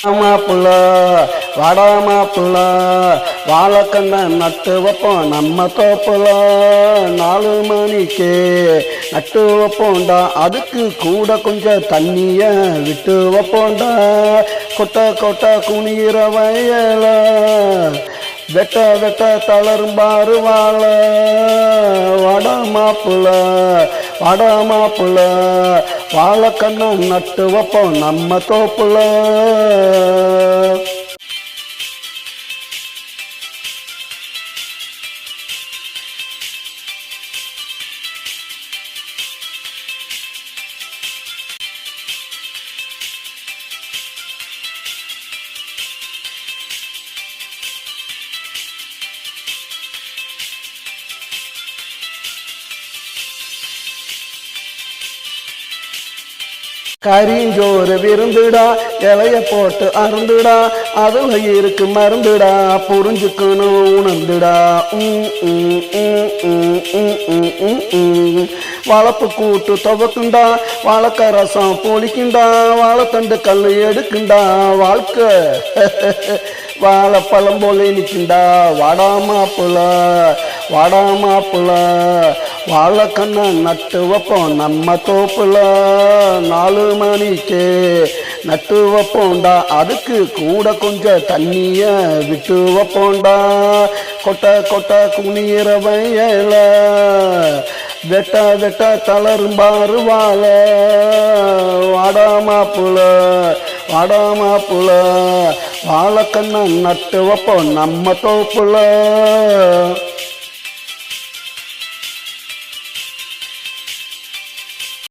மாப்புள்ள வாடாமாப்புள்ள வாழைக்கண்ண நட்டு வைப்போம் நம்ம தோப்புல 4 மணிக்கு நட்டு வைப்போண்டா. அதுக்கு கூட கொஞ்சம் தண்ணிய விட்டு வைப்போண்டா. கொட்ட கொட்ட குனிகிற வயல வெட்ட வெட்ட தளரும்பாரு வாடாமாப்புள்ள வாடாமாப்புள்ள வாழைக்கண்ண நட்டு வைப்போம் நம்ம தோப்புல. கரிஞ்சோறு விருந்துடா, இலைய போட்டு அருந்துடா, அதுல இருக்கு மருந்துடா, புரிஞ்சுக்கணும் உணர்ந்துடா. வளப்பு கூட்டு துவக்குண்டா, வாழைக்க ரசம் பொழிக்குண்டா, வாழைத்தண்டு கல் எடுக்குண்டா, வாழ்க்கை வாழைப்பழம் போல நிற்குண்டா. வாடாமாப்புள்ள வாடாமாப்புள்ள வாழைக்கண்ண நட்டு வைப்போம் நம்ம தோப்புல 4 மணிக்கு நட்டு வைப்போண்டா. அதுக்கு கூட கொஞ்சம் தண்ணிய விட்டு வைப்போண்டா. கொட்ட கொட்ட குனிகிற வயல வெட்ட வெட்ட தளரும்பாரு வாடாமாப்புள்ள வாடாமாப்புள்ள வாழைக்கண்ண நட்டு வைப்போம் நம்ம தோப்புல.